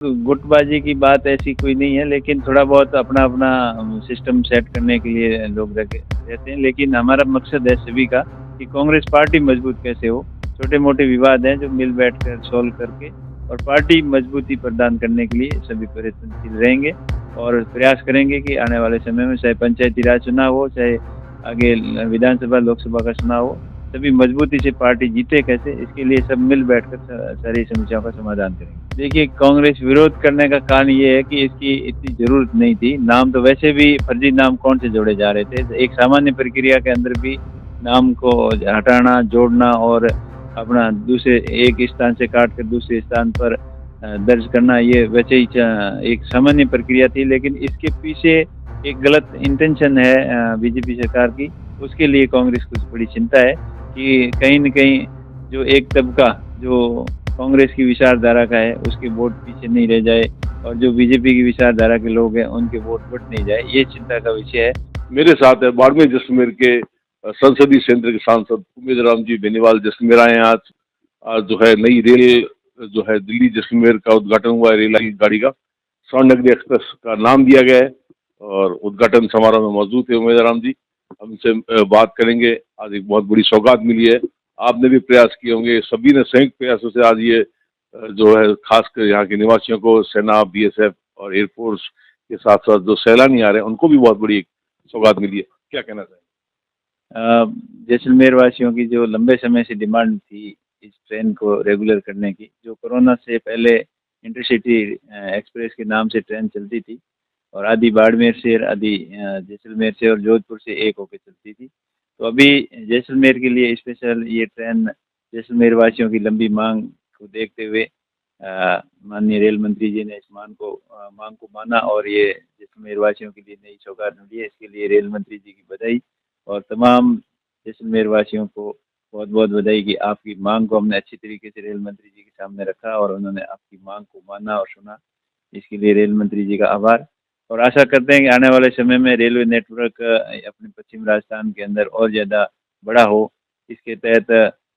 गुटबाजी की बात ऐसी कोई नहीं है, लेकिन थोड़ा बहुत अपना अपना सिस्टम सेट करने के लिए लोग रहते हैं। लेकिन हमारा मकसद है सभी का कि कांग्रेस पार्टी मजबूत कैसे हो। छोटे मोटे विवाद हैं जो मिल बैठ कर सॉल्व करके और पार्टी मजबूती प्रदान करने के लिए सभी प्रयत्नशील रहेंगे और प्रयास करेंगे कि आने वाले समय में चाहे पंचायती राज चुनाव हो, चाहे आगे विधानसभा लोकसभा का चुनाव हो, सभी मजबूती से पार्टी जीते कैसे, इसके लिए सब मिल बैठकर सारी समस्याओं का समाधान करेंगे। देखिए, कांग्रेस विरोध करने का कारण ये है कि इसकी इतनी ज़रूरत नहीं थी। नाम तो वैसे भी फर्जी नाम कौन से जोड़े जा रहे थे। एक सामान्य प्रक्रिया के अंदर भी नाम को हटाना, जोड़ना और अपना दूसरे एक स्थान से काट कर दूसरे स्थान पर दर्ज करना, ये वैसे ही एक सामान्य प्रक्रिया थी। लेकिन इसके पीछे एक गलत इंटेंशन है बीजेपी सरकार की। उसके लिए कांग्रेस को बड़ी चिंता है कि कहीं न कहीं जो एक तबका जो कांग्रेस की विचारधारा का है उसके वोट पीछे नहीं रह जाए और जो बीजेपी की विचारधारा के लोग हैं उनके वोट बढ़ नहीं जाए, ये चिंता का विषय है। मेरे साथ है बाड़मेर जैसलमेर के संसदीय क्षेत्र के सांसद उमेद राम जी बेनीवाल जैसलमेर आए हैं। आज जो है नई रेल जो है दिल्ली जैसलमेर का उद्घाटन हुआ है। रेल गाड़ी का स्वर्ण नगरी एक्सप्रेस का नाम दिया गया है और उद्घाटन समारोह में मौजूद है उमेद राम जी। हम इनसे बात करेंगे। आज एक बहुत बड़ी सौगात मिली है, आपने भी प्रयास किए होंगे, सभी ने संयुक्त प्रयासों से आज ये जो है खासकर यहाँ के निवासियों को, सेना, बीएसएफ और एयरफोर्स के साथ साथ जो सैलानी आ रहे हैं उनको भी बहुत बड़ी सौगात मिली है। क्या कहना चाहिए? जैसलमेर वासियों की जो लंबे समय से डिमांड थी इस ट्रेन को रेगुलर करने की, जो कोरोना से पहले इंटरसिटी एक्सप्रेस के नाम से ट्रेन चलती थी और आधी बाड़मेर से, आधी जैसलमेर से और जोधपुर से एक होकर चलती थी। तो अभी जैसलमेर के लिए स्पेशल ये ट्रेन जैसलमेर वासियों की लंबी मांग को देखते हुए माननीय रेल मंत्री जी ने इस मांग को माना और ये जैसलमेर वासियों के लिए नई सौगात मिली है। इसके लिए रेल मंत्री जी की बधाई और तमाम जैसलमेर वासियों को बहुत बहुत बधाई कि आपकी मांग को हमने अच्छी तरीके से रेल मंत्री जी के सामने रखा और उन्होंने आपकी मांग को माना और सुना। इसके लिए रेल मंत्री जी का आभार और आशा करते हैं कि आने वाले समय में रेलवे नेटवर्क अपने पश्चिम राजस्थान के अंदर और ज़्यादा बड़ा हो। इसके तहत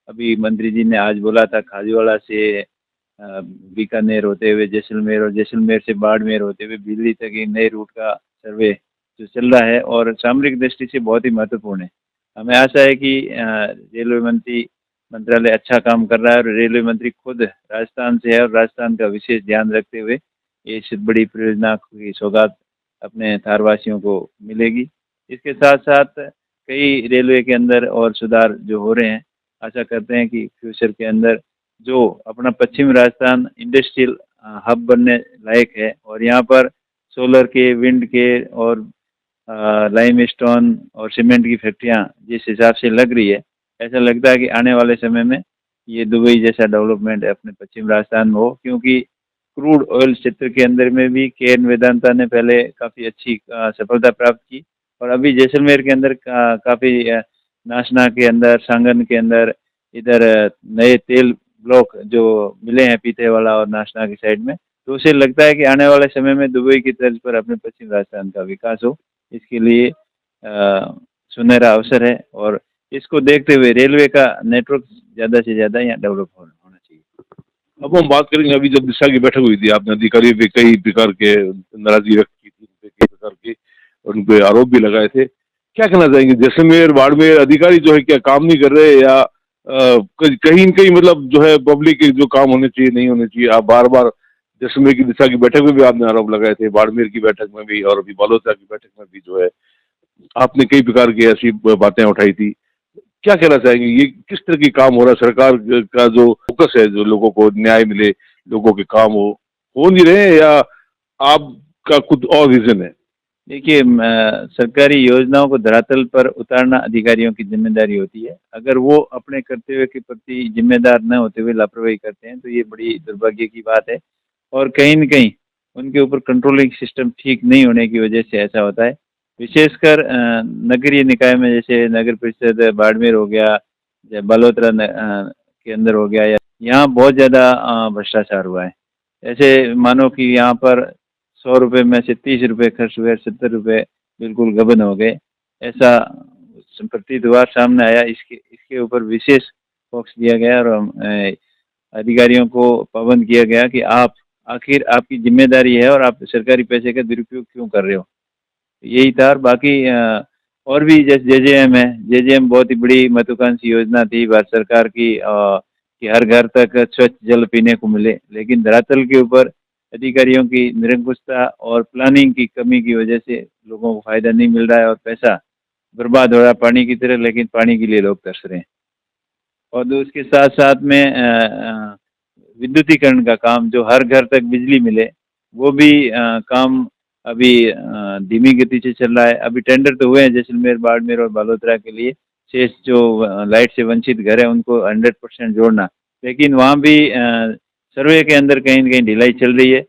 अभी मंत्री जी ने आज बोला था खाजूवाड़ा से बीकानेर होते हुए जैसलमेर और जैसलमेर से बाड़मेर होते हुए दिल्ली तक एक नए रूट का सर्वे जो चल रहा है और सामरिक दृष्टि से बहुत ही महत्वपूर्ण है। हमें आशा है कि रेलवे मंत्रालय अच्छा काम कर रहा है और रेलवे मंत्री खुद राजस्थान से है और राजस्थान का विशेष ध्यान रखते हुए ये इस बड़ी परियोजना की सौगात अपने थारवासियों को मिलेगी। इसके साथ साथ कई रेलवे के अंदर और सुधार जो हो रहे हैं, आशा करते हैं कि फ्यूचर के अंदर जो अपना पश्चिम राजस्थान इंडस्ट्रियल हब बनने लायक है और यहाँ पर सोलर के, विंड के और लाइमस्टोन और सीमेंट की फैक्ट्रियाँ जिस हिसाब से लग रही है, ऐसा लगता है कि आने वाले समय में ये दुबई जैसा डेवलपमेंट अपने पश्चिम राजस्थान में हो। क्योंकि क्रूड ऑयल क्षेत्र के अंदर में भी केन वेदांता ने पहले काफ़ी अच्छी सफलता प्राप्त की और अभी जैसलमेर के अंदर काफ़ी नाशना के अंदर, सांगन के अंदर, इधर नए तेल ब्लॉक जो मिले हैं पीते वाला और नाशना की साइड में, तो उसे लगता है कि आने वाले समय में दुबई की तर्ज पर अपने पश्चिम राजस्थान का विकास हो। इसके लिए सुनहरा अवसर है और इसको देखते हुए रेलवे का नेटवर्क ज़्यादा से ज़्यादा यहाँ डेवलप होना चाहिए। अब हम बात करेंगे, अभी जब दिशा की बैठक हुई थी आपने अधिकारियों पे कई प्रकार के नाराजगी व्यक्त की थी, उनपे कई प्रकार के उनपे आरोप भी लगाए थे। क्या कहना चाहेंगे, जैसलमेर बाड़मेर अधिकारी जो है क्या काम नहीं कर रहे या कहीं न कहीं मतलब जो है पब्लिक के जो काम होने चाहिए नहीं होने चाहिए? आप बार बार जैसलमेर की दिशा की बैठक में भी आपने आरोप लगाए थे, बाड़मेर की बैठक में भी और अभी बालोतरा की बैठक में भी जो है आपने कई प्रकार की ऐसी बातें उठाई थी। क्या कहना चाहेंगे, ये किस तरह की काम हो रहा है? सरकार का जो फोकस है जो लोगों को न्याय मिले, लोगों के काम हो नहीं रहे हैं या आपका कुछ और रीजन है? देखिए, सरकारी योजनाओं को धरातल पर उतारना अधिकारियों की जिम्मेदारी होती है। अगर वो अपने कर्तव्य के प्रति जिम्मेदार न होते हुए लापरवाही करते हैं तो ये बड़ी दुर्भाग्य की बात है और कहीं न कहीं उनके ऊपर कंट्रोलिंग सिस्टम ठीक नहीं होने की वजह से ऐसा होता है। विशेषकर नगरीय निकाय में जैसे नगर परिषद बाड़मेर हो गया या बालोतरा के अंदर हो गया, या यहाँ बहुत ज़्यादा भ्रष्टाचार हुआ है। ऐसे मानो कि यहाँ पर 100 रुपये में से 30 रुपये खर्च हुए, 70 रुपये बिल्कुल गबन हो गए, ऐसा प्रतीत हुआ, सामने आया। इसके इसके ऊपर विशेष फोकस दिया गया और अधिकारियों को पाबंद किया गया कि आप आखिर आपकी जिम्मेदारी है और आप सरकारी पैसे का दुरुपयोग क्यों कर रहे हो। यही था। और बाकी और भी जैसे जेजेएम है, जेजेएम बहुत ही बड़ी महत्वाकांक्षी योजना थी भारत सरकार की, कि हर घर तक स्वच्छ जल पीने को मिले, लेकिन धरातल के ऊपर अधिकारियों की निरंकुशता और प्लानिंग की कमी की वजह से लोगों को फायदा नहीं मिल रहा है और पैसा बर्बाद हो रहा है पानी की तरह, लेकिन पानी के लिए लोग तरस रहे हैं। और उसके साथ साथ में विद्युतीकरण का काम, जो हर घर तक बिजली मिले, वो भी काम अभी धीमी गति से चल रहा है। अभी टेंडर तो हुए हैं जैसलमेर, बाड़मेर और बालोतरा के लिए, शेष जो लाइट से वंचित घर है उनको 100% जोड़ना, लेकिन वहाँ भी सर्वे के अंदर कहीं न कहीं ढिलाई चल रही है,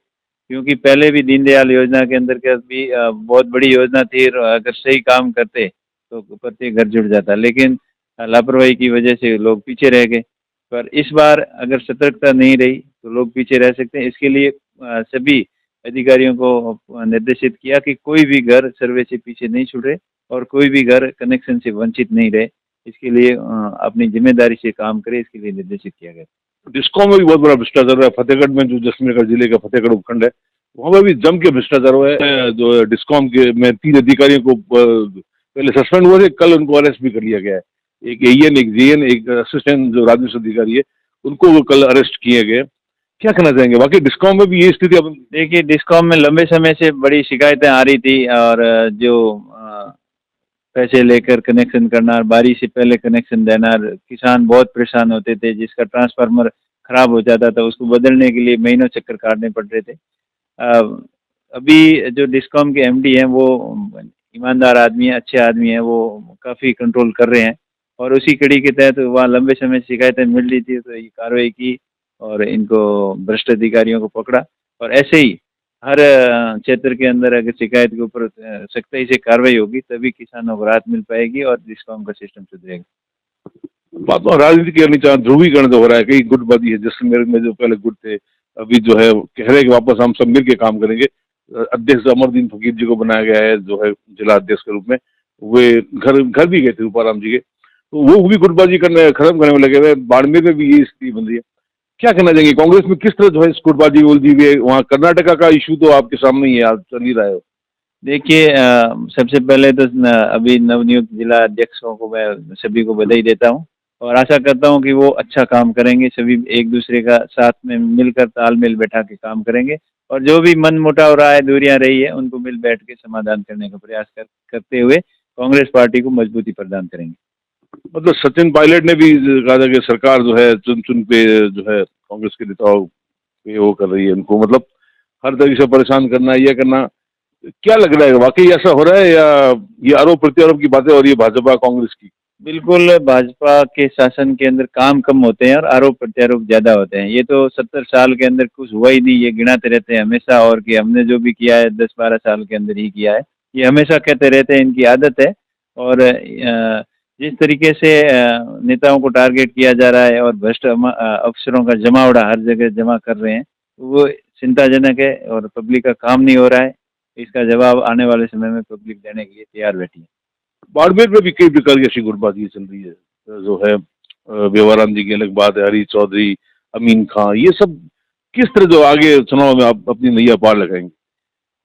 क्योंकि पहले भी दीनदयाल योजना के अंदर का भी बहुत बड़ी योजना थी और अगर सही काम करते तो प्रत्येक घर जुड़ जाता, लेकिन लापरवाही की वजह से लोग पीछे रह गए। पर इस बार अगर सतर्कता नहीं रही तो लोग पीछे रह सकते हैं। इसके लिए सभी अधिकारियों को निर्देशित किया कि कोई भी घर सर्वे से पीछे नहीं छूटे और कोई भी घर कनेक्शन से वंचित नहीं रहे। इसके लिए अपनी जिम्मेदारी से काम करे, इसके लिए निर्देशित किया गया। डिस्कॉम में भी बहुत बड़ा भ्रष्टाचार है। फतेहगढ़ में जो जैसलमेर का जिले का फतेहगढ़ उपखंड है, वहाँ पर भी जम के भ्रष्टाचार हुआ है। जो डिस्कॉम के में 3 अधिकारियों को पहले सस्पेंड हुए थे, कल उनको अरेस्ट भी कर लिया गया है। एक एईएन, एक जीएन, एक असिस्टेंट जो राजस्व अधिकारी है, उनको वो कल अरेस्ट किए गए। क्या कहना चाहेंगे? वाकई डिस्कॉम में भी ये स्थिति अब देखिए, डिस्कॉम में लंबे समय से बड़ी शिकायतें आ रही थी और जो पैसे लेकर कनेक्शन करना, बारिश से पहले कनेक्शन देना, किसान बहुत परेशान होते थे। जिसका ट्रांसफार्मर खराब हो जाता था उसको बदलने के लिए महीनों चक्कर काटने पड़ रहे थे। अभी जो डिस्कॉम के एमडी हैं वो ईमानदार आदमी है, अच्छे आदमी है, वो काफ़ी कंट्रोल कर रहे हैं और उसी कड़ी के तहत वहाँ लंबे समय से शिकायतें मिल रही थी तो ये कार्रवाई की और इनको भ्रष्ट अधिकारियों को पकड़ा। और ऐसे ही हर क्षेत्र के अंदर अगर शिकायत के ऊपर सख्ती से कार्रवाई होगी तभी किसानों को राहत मिल पाएगी और डिस्कॉम का सिस्टम सुधरेगा। बात तो राजनीति करनी चाहिए। ध्रुवीकरण जो हो रहा है, कई गुटबाजी है। जैसलमेर में जो पहले गुट थे, अभी जो है कह रहे हैं कि वापस हम सब मिल के काम करेंगे। अध्यक्ष अमरदीन फकीर जी को बनाया गया है जो है जिला अध्यक्ष के रूप में। वे घर घर भी गए थे रूपाराम जी के, तो वो भी गुटबाजी करने खत्म करने में लगे हुए। बाड़मेर में भी ये स्थिति बन रही है। क्या कहना चाहेंगे? कांग्रेस में किस तरह जो है इस गुटबाजी उलझी हुई है? वहाँ कर्नाटका का इशू तो आपके सामने ही है, आप चल ही रहे हो। देखिए, सबसे पहले तो अभी नवनियुक्त जिला अध्यक्षों को मैं सभी को बधाई देता हूँ और आशा करता हूँ कि वो अच्छा काम करेंगे। सभी एक दूसरे का साथ में मिलकर तालमेल बैठा के काम करेंगे और जो भी मन मुटाव रहा है, दूरियां रही है, उनको मिल बैठ के समाधान करने का प्रयास करते हुए कांग्रेस पार्टी को मजबूती प्रदान करेंगे। मतलब सचिन पायलट ने भी कहा था कि सरकार जो है चुन चुन पे जो है कांग्रेस के नेताओं पे वो कर रही है, उनको मतलब हर तरीके से परेशान करना, ये करना। क्या लग रहा है, वाकई ऐसा हो रहा है या ये आरोप प्रत्यारोप की बातें हो रही है भाजपा कांग्रेस की? बिल्कुल, भाजपा के शासन के अंदर काम कम होते हैं और आरोप प्रत्यारोप ज्यादा होते हैं। ये तो 70 साल के अंदर कुछ हुआ ही नहीं, ये गिनाते रहते हैं हमेशा और कि हमने जो भी किया है 10-12 साल के अंदर ही किया है, ये हमेशा कहते रहते हैं, इनकी आदत है। और जिस तरीके से नेताओं को टारगेट किया जा रहा है और भ्रष्ट अफसरों का जमावड़ा हर जगह जमा कर रहे हैं, वो चिंताजनक है और पब्लिक का काम नहीं हो रहा है। इसका जवाब आने वाले समय में पब्लिक देने के लिए तैयार बैठी है। बाड़मेर में भी कई प्रकार की ऐसी गुटबाजी चल रही है जो है। व्यवहाराम जी की अलग बात है, हरी चौधरी, अमीन खां, ये सब किस तरह जो आगे चुनाव में आप अपनी नैया पार लगाएंगे?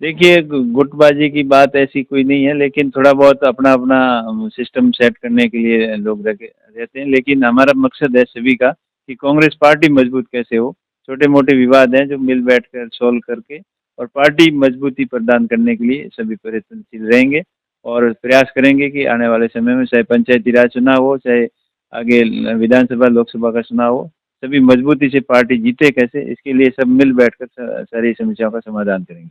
देखिए, गुटबाजी की बात ऐसी कोई नहीं है, लेकिन थोड़ा बहुत अपना अपना सिस्टम सेट करने के लिए लोग रहते हैं, लेकिन हमारा मकसद है सभी का कि कांग्रेस पार्टी मजबूत कैसे हो। छोटे मोटे विवाद हैं जो मिल बैठ कर सोल्व करके और पार्टी मजबूती प्रदान करने के लिए सभी प्रयत्नशील रहेंगे और प्रयास करेंगे कि आने वाले समय में चाहे पंचायती राज चुनाव हो, चाहे आगे विधानसभा लोकसभा का चुनाव हो, सभी मजबूती से पार्टी जीते कैसे, इसके लिए सब मिल बैठकर सारी समस्याओं का समाधान करेंगे।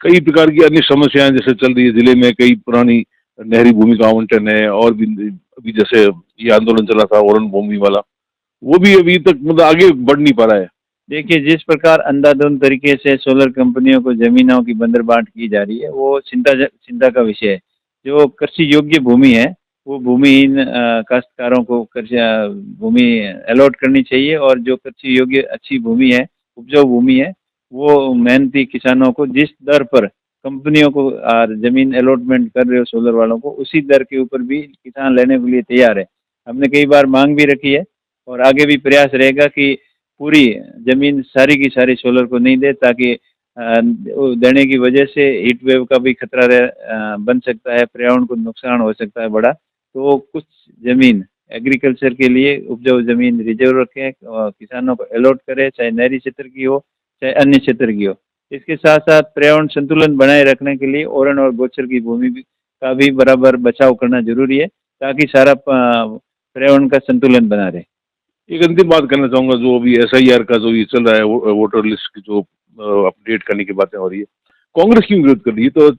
कई प्रकार की अन्य समस्याएं जैसे चल रही है जिले में, कई पुरानी नहरी भूमि का आवंटन है और भी अभी जैसे ये आंदोलन चला था ओरन भूमि वाला, वो भी अभी तक मतलब आगे बढ़ नहीं पा रहा है। देखिए, जिस प्रकार अंधाधुंध तरीके से सोलर कंपनियों को जमीनों की बंदरबांट की जा रही है, वो चिंता का विषय है। जो कृषि योग्य भूमि है वो भूमिहीन काश्तकारों को भूमि अलॉट करनी चाहिए और जो कृषि योग्य अच्छी भूमि है, उपजाऊ भूमि है, वो मेहनती किसानों को जिस दर पर कंपनियों को जमीन अलॉटमेंट कर रहे हो सोलर वालों को, उसी दर के ऊपर भी किसान लेने के लिए तैयार है। हमने कई बार मांग भी रखी है और आगे भी प्रयास रहेगा कि पूरी जमीन सारी की सारी सोलर को नहीं दे, ताकि वो देने की वजह से हीट वेव का भी खतरा बन सकता है, पर्यावरण को नुकसान हो सकता है बड़ा। तो कुछ जमीन एग्रीकल्चर के लिए उपजाऊ जमीन रिजर्व रखें और किसानों को अलॉट करें, चाहे नहरी क्षेत्र की हो चाहे अन्य क्षेत्र की हो। इसके साथ साथ पर्यावरण संतुलन बनाए रखने के लिए ओरण और गोचर की का भी बराबर बचाव करना जरूरी है, ताकि सारा पर्यावरण का संतुलन बना रहे। एक अंतिम बात करना चाहूंगा, जो अभी SIR का जो ये चल रहा है, वोटर लिस्ट की जो अपडेट करने की बातें हो रही है, कांग्रेस क्यों विरोध कर रही है? तो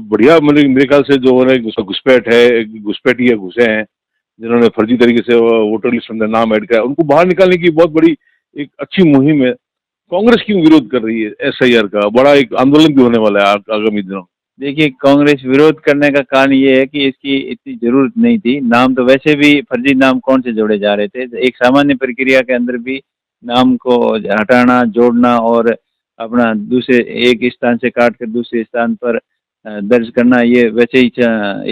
बढ़िया, मतलब मेरे ख्याल से जो है घुसपैठ है, घुसपैठिए घुसे हैं जिन्होंने फर्जी तरीके से वोटर लिस्ट में नाम ऐड किया, उनको बाहर निकालने की बहुत बड़ी एक अच्छी मुहिम है। कांग्रेस क्यों विरोध कर रही है SIR का? बड़ा एक आंदोलन भी होने वाला है आगामी दिनों। देखिए, कांग्रेस विरोध करने का कारण ये है कि इसकी इतनी जरूरत नहीं थी। नाम तो वैसे भी फर्जी नाम कौन से जोड़े जा रहे थे, एक सामान्य प्रक्रिया के अंदर भी नाम को हटाना, जोड़ना और अपना दूसरे एक स्थान से काट कर दूसरे स्थान पर दर्ज करना, ये वैसे ही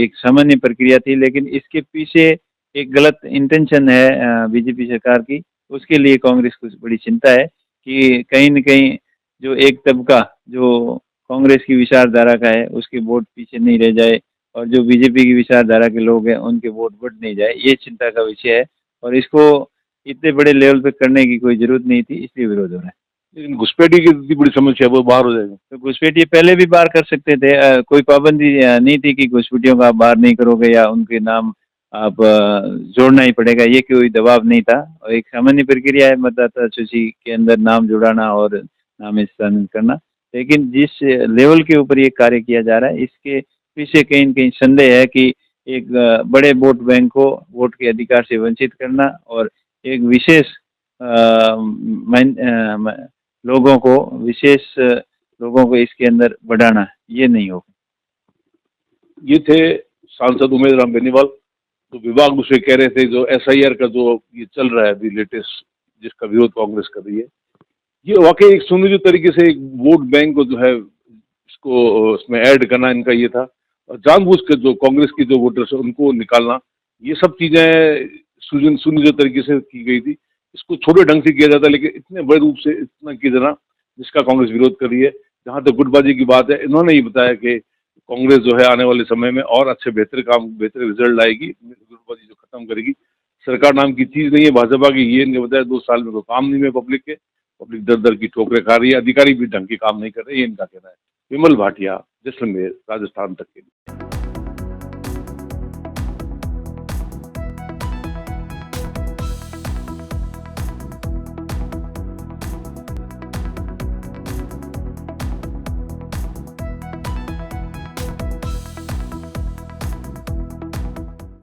एक सामान्य प्रक्रिया थी। लेकिन इसके पीछे एक गलत इंटेंशन है बीजेपी सरकार की। उसके लिए कांग्रेस को बड़ी चिंता है कि कहीं न कहीं जो एक तबका जो कांग्रेस की विचारधारा का है उसके वोट पीछे नहीं रह जाए, और जो बीजेपी की विचारधारा के लोग हैं उनके वोट बढ़ नहीं जाए, ये चिंता का विषय है। और इसको इतने बड़े लेवल पे करने की कोई जरूरत नहीं थी, इसलिए विरोध हो रहा है। लेकिन घुसपैठी की इतनी बड़ी समस्या है, वो बाहर हो जाएगा तो घुसपैठिए पहले भी बाहर कर सकते थे, कोई पाबंदी नहीं थी कि घुसपैठियों का आप बाहर नहीं करोगे या उनके नाम आप जोड़ना ही पड़ेगा, ये कोई दबाव नहीं था। और एक सामान्य प्रक्रिया है मतदाता सूची के अंदर नाम जुड़ाना और नाम स्थानांतरित करना। लेकिन जिस लेवल के ऊपर ये कार्य किया जा रहा है, इसके पीछे कहीं न कहीं संदेह है कि एक बड़े वोट बैंक को वोट के अधिकार से वंचित करना और एक विशेष लोगों को इसके अंदर बढ़ाना, ये नहीं होगा। ये थे सांसद उमेद राम बेनीवाल। तो विभाग दूसरे कह रहे थे जो SIR का जो ये चल रहा है अभी लेटेस्ट, जिसका विरोध कांग्रेस कर रही है, ये वाकई एक सुनियोजित तरीके से एक वोट बैंक को जो है इसको उसमें ऐड करना इनका ये था, और जानबूझ कर जो कांग्रेस की जो वोटर्स है उनको निकालना, ये सब चीजें सुनियोजित तरीके से की गई थी। इसको छोटे ढंग से किया जाता है, लेकिन इतने बड़े रूप से इतना किया जाना, जिसका कांग्रेस विरोध कर रही है। जहां तक गुटबाजी की बात है, इन्होंने ये बताया कि कांग्रेस जो है आने वाले समय में और अच्छे बेहतर रिजल्ट लाएगी, गुटबाजी जो खत्म करेगी। सरकार नाम की चीज नहीं है भाजपा की, ये इनके बताया 2 साल में कोई काम नहीं है पब्लिक के, पब्लिक दर दर की ठोकरें खा रही है, अधिकारी भी ढंग के काम नहीं कर रहे, ये इनका कहना है। विमल भाटिया, जैसलमेर, राजस्थान तक के लिए।